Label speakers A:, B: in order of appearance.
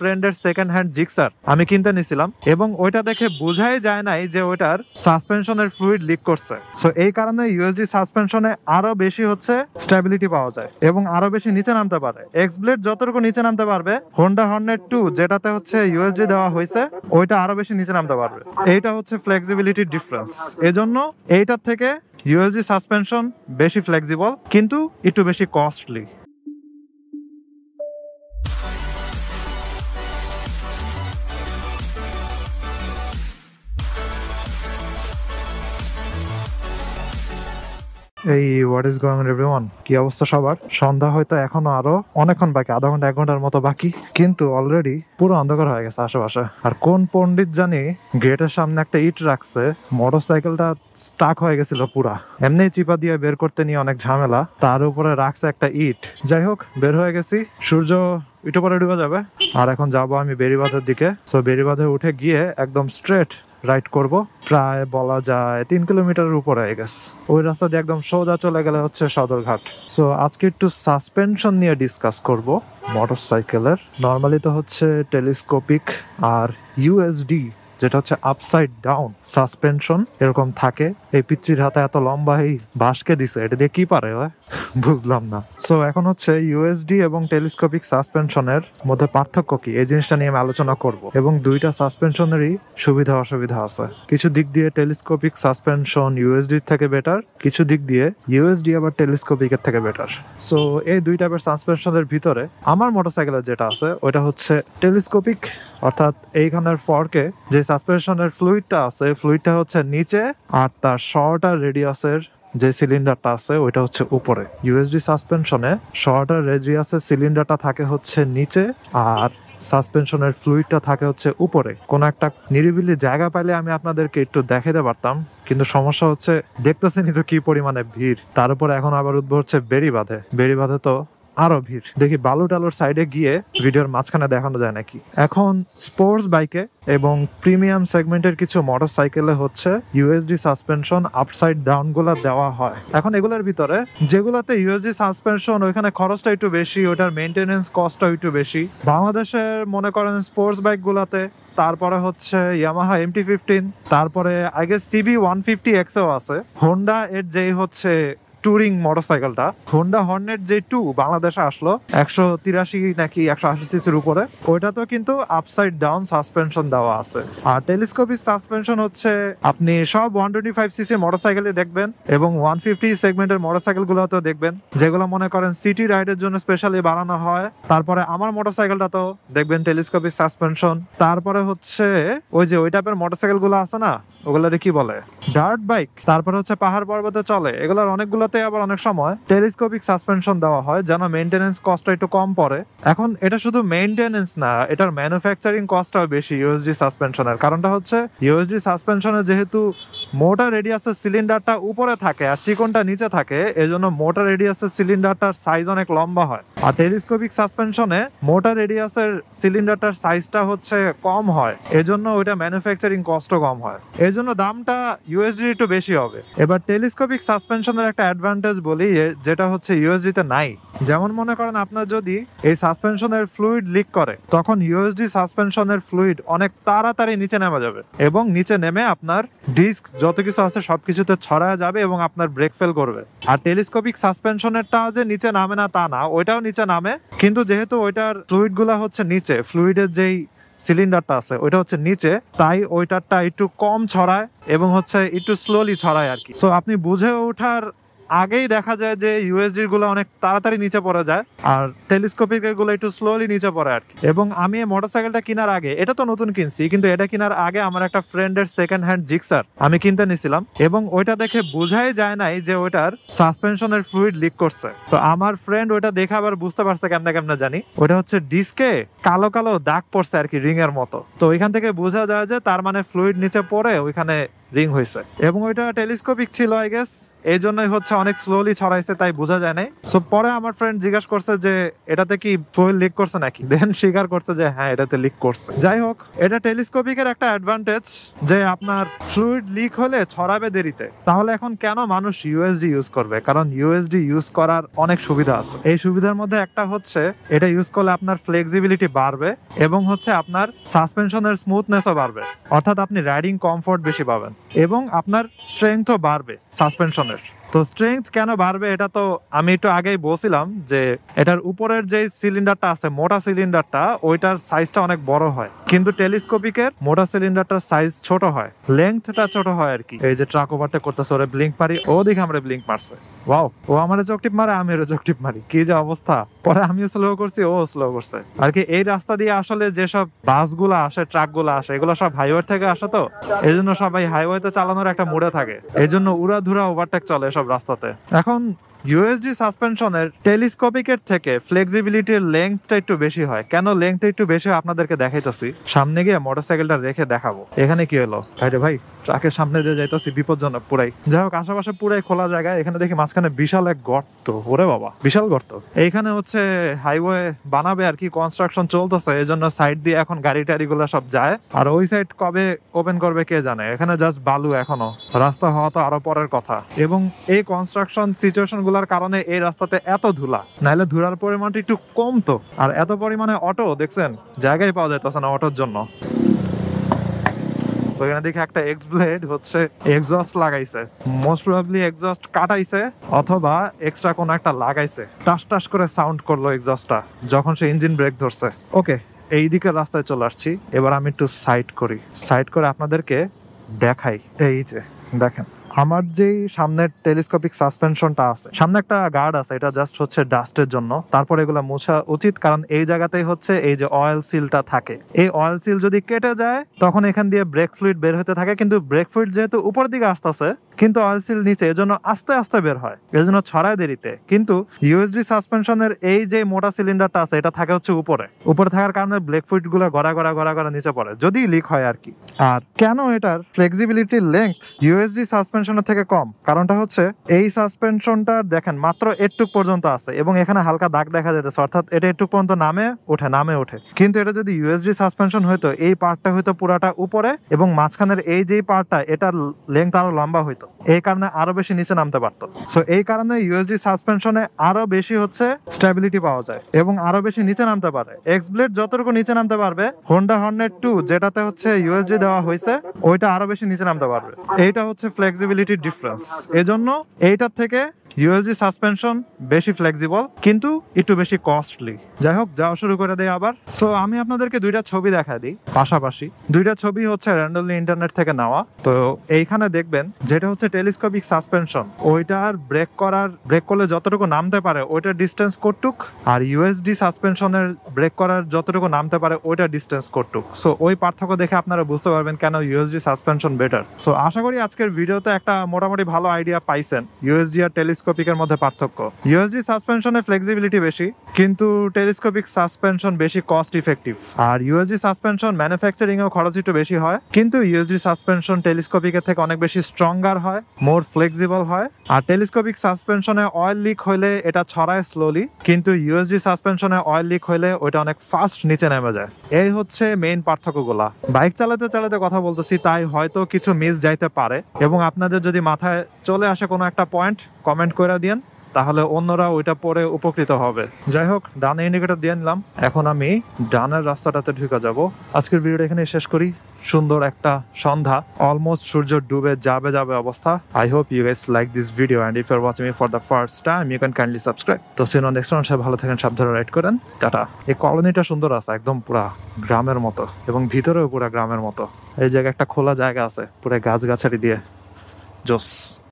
A: ফ্রেন্ডের second hand Gixxer আমি কিনতে নিছিলাম এবং ওইটা দেখে বোঝাই যায় নাই যে ওইটার সাসপেনশনের ফ্লুইড লিক করছে। সো এই কারণে ইউএসডি সাসপেনশনে আরো বেশি হচ্ছে স্টেবিলিটি পাওয়া যায় এবং আরো বেশি নিচে নামতে পারে। এক্স ব্লেড যতটুকু নিচে নামতে পারবে, হোন্ডা হর্নেট 2 যেটাতে হচ্ছে ইউএসডি দেওয়া হয়েছে ওইটা আরো বেশি নিচে নামতে পারবে। এইটা হচ্ছে ফ্লেক্সিবিলিটির ডিফারেন্স। এজন্য এইটার থেকে ইউএসডি সাসপেনশন বেশি ফ্লেক্সিবল কিন্তু একটু বেশি কস্টলি। এই what is going on everyone, কি অবস্থা সবার? সন্ধ্যা হয়তো এখনো আরো অনেকক্ষণ বাকি, আধা ঘন্টা 1 ঘন্টার মতো বাকি, কিন্তু অলরেডি পুরো অন্ধকার হয়ে গেছে আশেপাশে। আর কোন পণ্ডিত জানি গেটের সামনে একটা ইট রাখছে, মোটরসাইকেলটা স্টাক হয়ে গেছিল পুরা, এমনি চিপা দিয়ে বের করতে নিয়ে অনেক ঝামেলা, তার উপরে রাখছে একটা ইট। যাই হোক, বের হয়ে গেছি, সূর্য একটু পরে ডুবে যাবে। আর এখন যাবো আমি বেড়িবাঁধের দিকে। সো বেড়িবাঁধে উঠে গিয়ে একদম স্ট্রেট রাইড করব, প্রায় বলা যায় 3 কিলোমিটারের উপরে হয়ে গেছে। ওই রাস্তা দিয়ে একদম সোজা চলে গেলে হচ্ছে সদরঘাট। সো আজকে একটু সাসপেনশন নিয়ে ডিসকাস করব মোটরসাইকেলের। নর্মালি তো হচ্ছে টেলিস্কোপিক আর ইউএসডি যেটা হচ্ছে আপসাইড ডাউন সাসপেনশন এরকম থাকে। এই পিচ্চির হাতে এত লম্বা এই বাঁশকে দিছে, এটা দিয়ে কি পারে বুঝলাম না। সো এখন হচ্ছে ইউএসডি এবং টেলিস্কোপিক সাসপেনশনের মধ্যে পার্থক্য কি, এই জিনিসটা নিয়ে আমি আলোচনা করব। এবং দুইটা সাসপেনশনেরই সুবিধা অসুবিধা আছে। কিছু দিক দিয়ে টেলিস্কোপিক সাসপেনশন ইউএসডি থেকে বেটার, কিছু দিক দিয়ে ইউএসডি আবার টেলিস্কোপিকের থেকে বেটার। সো এই দুই টাইপের সাসপেনশনের ভিতরে আমার মোটরসাইকেলের যেটা আছে ওটা হচ্ছে টেলিস্কোপিক, অর্থাৎ এইখানের ফর্কে যে সাসপেনশনের ফ্লুইডটা আছে, ফ্লুইডটা হচ্ছে নিচে আর তার শর্টার রেডিয়াসের যে সিলিন্ডারটা আছে ওইটা হচ্ছে উপরে। ইউএসডি সাসপেনশনে শর্টার রেডিয়াসের সিলিন্ডারটা থাকে হচ্ছে নিচে আর সাসপেনশনের ফ্লুইডটা থাকে হচ্ছে উপরে। কোন একটা নিরিবিলি জায়গা পাইলে আমি আপনাদেরকে একটু দেখাতে পারতাম, কিন্তু সমস্যা হচ্ছে দেখতেছেনই তো কি পরিমাণে ভিড়। তার উপর এখন আবার উদ্ভব হচ্ছে বেড়িবাঁধে। বেড়িবাঁধে তো আরো ভিড়, দেখি বালু টালুর সাইডে গিয়ে ভিডিওর মাঝখানে দেখানো যায় নাকি। এখন স্পোর্টস বাইকে এবং প্রিমিয়াম সেগমেন্টের কিছু মোটরসাইকেলে হচ্ছে ইউএসডি সাসপেনশন আপসাইড ডাউন গুলা দেওয়া হয়। এখন এগুলোর ভিতরে যেগুলাতে ইউএসডি সাসপেনশন ওইখানে খরচটা একটু বেশি, ওটার মেইনটেনেন্স কস্টটা একটু বেশি। বাংলাদেশের মনে করেন স্পোর্টস বাইক গুলাতে, তারপরে হচ্ছে ইয়ামাহা MT-15, তারপরে আই গেস CB 150X ও আছে। হোন্ডা এর যেই হচ্ছে টুরিং মোটরসাইকেলটা, হোন্ডা হর্নেট যে 2 বাংলাদেশে আসলো 183 নাকি 180 সিসির উপরে, ওইটাতেও কিন্তু আপসাইড ডাউন সাসপেনশন দেওয়া আছে। আর টেলিস্কোপিক সাসপেনশন হচ্ছে আপনি সব 125 সিসি মোটরসাইকেলে দেখবেন এবং 150 সেগমেন্টের মোটরসাইকেল গুলোতেও দেখবেন, যেগুলো মনে করেন সিটি রাইডের জন্য স্পেশালি বানানো হয়। তারপরে আমার মোটরসাইকেলটা তো দেখবেন টেলিস্কোপিক সাসপেনশন। তারপরে হচ্ছে ওই যে ওই টাইপের মোটরসাইকেল গুলো আছে না, ওগুলারে কি বলে, ডার্ট বাইক। তারপরে হচ্ছে পাহাড় পর্বতে চলে, এগুলোর অনেকগুলোতে আবার অনেক সময় টেলিস্কোপিক সাসপেনশন দেওয়া হয় যেন মেইনটেনেন্স কস্টটা একটু কম পড়ে। এখন এটা শুধু মেইনটেনেন্স না, এটার ম্যানুফ্যাকচারিং কস্টটাও বেশি ইউএসডি সাসপেনশনের। কারণটা হচ্ছে ইউএসডি সাসপেনশনে যেহেতু মোটর রেডিয়াসের সিলিন্ডারটা উপরে থাকে আর চিকনটা নিচে থাকে, এজন্য মোটর রেডিয়াসের সিলিন্ডারটার সাইজ অনেক লম্বা হয়। আর টেলিস্কোপিক সাসপেনশনে মোটর রেডিয়াসের সিলিন্ডারটার সাইজটা হচ্ছে কম হয়, এজন্য ওইটা ম্যানুফ্যাকচারিং কস্টও কম হয়, এজন্য দামটা ইউএসডি একটু বেশি হবে। এবার টেলিস্কোপিক সাসপেনশনের একটা অ্যাডভান্টেজ বলি যেটা হচ্ছে ইউএসডি তে নাই। যেমন মনে করেন আপনার যদি এই সাসপেনশনের ফ্লুইড লিক করে, তখন ইউএসডি সাসপেনশনের ফ্লুইড অনেক তাড়াতাড়ি নিচে নেমে যাবে এবং নিচে নেমে আপনার ডিস্ক যত কিছু আছে সবকিছুতে ছড়ায় যাবে এবং আপনার ব্রেক ফেল করবে। আর টেলিস্কোপিক সাসপেনশনেরটা যে নিচে নামে না তা না, ওইটাও নিচে নামে, কিন্তু যেহেতু ওইটার ফ্লুইড গুলা হচ্ছে নিচে, ফ্লুইডের যেই সিলিন্ডারটা আছে ওইটা হচ্ছে নিচে, তাই ওইটারটা একটু কম ছড়ায় এবং হচ্ছে একটু স্লোলি ছড়ায় আর কি। সো আপনি বুঝে ওঠার আগেই দেখা যায় যে ইউএসডি গুলো অনেক তাড়াতাড়ি নিচে পড়ে যায় আর টেলিস্কোপিক গুলো একটু স্লোলি নিচে পড়ে আর কি। এবং আমি এই মোটরসাইকেলটা কেনার আগে, এটা তো নতুন কিনছি, কিন্তু এটা কেনার আগে আমার একটা ফ্রেন্ডের সেকেন্ড হ্যান্ড জিক্সার আমি কিনতে নিছিলাম এবং ওইটা দেখে বোঝাই যায় নাই যে ওইটার সাসপেনশনের ফ্লুইড লিক করছে। তো আমার ফ্রেন্ড ওইটা দেখে আবার বুঝতে পারছে কেমনে কেমনে জানি, ওইটা হচ্ছে ডিস্কে কালো কালো দাগ পড়ছে আর কি, রিং এর মতো। তো ওইখান থেকে বোঝা যায় যে তার মানে ফ্লুইড নিচে পড়ে ওইখানে রিং হয়েছে, এবং ওইটা টেলিস্কোপিক ছিল আই গেস, এই জন্যই হচ্ছে অনেক স্লোলি ছড়াইছে, তাই বোঝা যায় নাই। সো পরে আমার ফ্রেন্ড জিজ্ঞাসা করছে যে এটাতে কি ফুয়েল লিক করছে নাকি, দেন স্বীকার করছে যে হ্যাঁ এটাতে লিক করছে। যাই হোক, এটা টেলিস্কোপিকের একটা অ্যাডভান্টেজ যে আপনার ফ্লুইড লিক হলে ছড়াবে দেরিতে। তাহলে এখন কেন মানুষ ইউএসডি ইউজ করবে? কারণ ইউএসডি ইউজ করার অনেক সুবিধা আছে। এই সুবিধার মধ্যে একটা হচ্ছে এটা ইউজ করলে আপনার ফ্লেক্সিবিলিটি বাড়বে, এবং হচ্ছে আপনার সাসপেনশনের স্মুথনেসও বাড়বে, অর্থাৎ আপনি রাইডিং কমফোর্ট বেশি পাবেন, এবং আপনার স্ট্রেংথও বাড়বে সাসপেনশনের। তো স্ট্রেংথ কেন বাড়বে এটা তো আমি একটু আগেই বলছিলাম যে এটার উপরের যে সিলিন্ডারটা আছে, মোটা সিলিন্ডারটা, ওইটার সাইজটা অনেক বড় হয়, কিন্তু টেলিস্কোপিকের মোটা সিলিন্ডারটার সাইজ ছোট হয়, লেংথটা ছোট হয় আর কি। এই যে ট্রাক ওভারটেক করতেছে, ওরে ব্লিঙ্ক মারি, ও দেখে আমরা ব্লিঙ্ক মারছে, ওয়াও, ও আমার চোখ টিপ মারে, আমি ওর চোখ টিপ মারি, কি যে অবস্থা। পরে আমিও স্লো করছি, ও স্লো করছে আর কি। এই রাস্তা দিয়ে আসলে যেসব বাসগুলো আসে, ট্রাকগুলো আসে, এগুলো সব হাইওয়ে থেকে আসে, তো এই জন্য সবাই হাইওয়েতে চালানোর একটা মুডে থাকে, এই জন্য উড়াধুরা ওভারটেক চলে সব রাস্তাতে। এখন ইউএসডি সাসপেনশনের টেলিস্কোপিকের থেকে ফ্লেক্সিবিলিটির লেংথটা একটু বেশি হয়। কেন লেংথটা একটু বেশি হয় আপনাদেরকে দেখাইতেছি, সামনে গিয়ে মোটরসাইকেলটা রেখে দেখাবো। এখানে কি হলো ভাইরে ভাই, ট্রাকের সামনে দিয়ে যাইতেছি, বিপজ্জনক পুরাই। যাই হোক, আশেপাশে পুরাই খোলা জায়গা, এখানে দেখি মাঝখানে বিশাল এক গর্ত, ওরে বাবা বিশাল গর্ত। এইখানে হচ্ছে হাইওয়ে বানাবে আর কি, কনস্ট্রাকশন চলতেছে, এই জন্য সাইড দিয়ে এখন গাড়ি টাড়ি গুলো সব যায়। আর ওই সাইড কবে ওপেন করবে কে জানে, এখানে জাস্ট বালু এখনো, রাস্তা হওয়া তো আরো পরের কথা। এবং এই কনস্ট্রাকশন সিচুয়েশন গুলার কারণে এই রাস্তাতে এত ধুলা, নাহলে ধুলার পরিমাণটা একটু কমতো। আর এত পরিমাণে অটো দেখছেন, জায়গায় পাওয়া যাইতেছে না অটোর জন্য। ওইখানে দেখে একটা এক্স ব্লেড হচ্ছে এক্সস্ট লাগাইছে, মোস্ট প্রবাবলি এক্সস্ট কাটাইছে অথবা এক্সট্রা কোনো একটা লাগাইছে, টাস টাস করে সাউন্ড করলো এক্সস্টটা যখন সে ইঞ্জিন ব্রেক ধরছে। ওকে, এই দিকের রাস্তায় চলে আসছি, এবার আমি একটু সাইড করি, সাইড করে আপনাদেরকে দেখাই। এই যে দেখেন আমার যেই সামনের টেলিস্কোপিক সাসপেনশনটা আছে, সামনে একটা গার্ড আছে, এটা জাস্ট হচ্ছে ডাস্টের জন্য, তারপর এগুলো মোছা উচিত, কারণ এই জায়গাতেই হচ্ছে এই যে অয়েল সিলটা থাকে। এই অয়েল সিল যদি কেটে যায় তখন এখান দিয়ে ব্রেক ফ্লুইড বের হতে থাকে, কিন্তু ব্রেক ফ্লুইড যেহেতু উপরের দিকে আসতেছে কিন্তু অয়েল সিল নিচে, এজন্য আস্তে আস্তে বের হয়, এজন্য ছড়ায় দেরিতে। কিন্তু ইউএসডি সাসপেনশনের এই যে মোটা সিলিন্ডারটা আছে, এটা থাকে হচ্ছে উপরে থাকার কারণে ব্রেক ফ্লুইড গুলো গড়া গড়া নিচে পড়ে, যদি লিক হয় আর কি। আর কেন এটার ফ্লেক্সিবিলিটির লেংথ ইউএসডি সাসপেনশনের থেকে কম? কারণটা হচ্ছে এই সাসপেনশনটা দেখেন মাত্র এটুক পর্যন্ত আছে, এবং এখানে হালকা দাগ দেখা যেতেছে, অর্থাৎ এটা এটুক পর্যন্ত নামে ওঠে। কিন্তু এটা যদি ইউএসডি সাসপেনশন হইতো, এই পার্টটা হইতো পুরাটা উপরে, এবং মাঝখানের এই যে পার্টটা, এটার লেংথ আরো লম্বা হইতো, এই কারণে আরো বেশি নিচে নামতে পারতো। সো এই কারণে ইউএসডি সাসপেনশনে আরো বেশি হচ্ছে স্টেবিলিটি পাওয়া যায়, এবং আরো বেশি নিচে নামতে পারে। এক্স ব্লেড যতটুকু নিচে নামতে পারবে, হোন্ডা হর্নেট 2 যেটাতে হচ্ছে ইউএসডি দেওয়া হয়েছে, ওইটা আরো বেশি নিচে নামতে পারবে। এইটা হচ্ছে ফ্লেক্সিবিলিটি ডিফারেন্স। এজন্য এইটার থেকে ইউএসডি সাসপেনশন বেশি ফ্লেক্সিবল, কিন্তু একটু বেশি কস্টলি। যাই হোক, যাওয়া শুরু করে দেয় আবার। সো আমি আপনাদেরকে দুইটা ছবি দেখা দিই পাশাপাশি। দুইটা ছবি হচ্ছে র্যান্ডমলি ইন্টারনেট থেকে নেওয়া। তো এইখানে দেখবেন যেটা হচ্ছে টেলিস্কোপিক সাসপেনশন, ওইটার ব্রেক করলে যতটুকু নামতে পারে ওইটার ডিস্টেন্স কতটুক, আর ইউএসডি সাসপেনশনের ব্রেক করার যতটুকু নামতে পারে ওইটার ডিস্টেন্স কতটুক। সো ওই পার্থক্য দেখে আপনারা বুঝতে পারবেন কেন ইউএসডি সাসপেনশন বেটার। সো আশা করি আজকের ভিডিওতে একটা মোটামুটি ভালো আইডিয়া পাইছেন ইউএসডি আর টেলিস্কোপিকের মধ্যে পার্থক্য। ইউএসডি সাসপেনশনে ফ্লেক্সিবিলিটি বেশি, কিন্তু টেলিস্কোপিক সাসপেনশন বেশি কস্ট ইফেক্টিভ। আর ইউএসডি সাসপেনশন ম্যানুফ্যাকচারিং এও খরচ একটু বেশি হয়, কিন্তু ইউএসডি সাসপেনশন টেলিস্কোপিকের থেকে অনেক বেশি স্ট্রঙ্গার হয়, মোর ফ্লেক্সিবল হয়। আর টেলিস্কোপিক সাসপেনশনে অয়েল লিক হইলে এটা ছড়ায় স্লোলি, কিন্তু ইউএসডি সাসপেনশনে অয়েল লিক হইলে ওইটা অনেক ফাস্ট নিচে নেমে যায়। এই হচ্ছে মেইন পার্থক্যগুলা। বাইক চালাতে চালাতে কথা বলতেছি, তাই হয়তো কিছু মিস যাইতে পারে, এবং আপনাদের যদি মাথায় চলে আসে কোনো একটা পয়েন্ট, কমেন্ট করে দিন, তাহলে অন্যরা ওইটা পরে উপকৃত হবে। যাই হোক, ডানে ইন্ডিকেটর দিয়ে নিলাম, এখন আমি ডানের রাস্তাটাতে ঢুকে যাব। আজকের ভিডিওটা এখানে শেষ করি। সুন্দর একটা সন্ধ্যা, অলমোস্ট সূর্য ডুবে যাবে অবস্থা। I hope you guys like this video, and if you are watching me for the first time you can kindly subscribe. তো সিন অন নেক্সট ওয়ান। সবাই ভালো থাকেন, সাবধানে রাইড করেন, টাটা। এই কলোনিটা সুন্দর আছে, একদম পুরা গ্রামের মতো, এবং ভিতরেও পুরা গ্রামের মতো। এই জায়গায় একটা খোলা জায়গা আছে পুরো গাছগাছালি দিয়ে, জোস।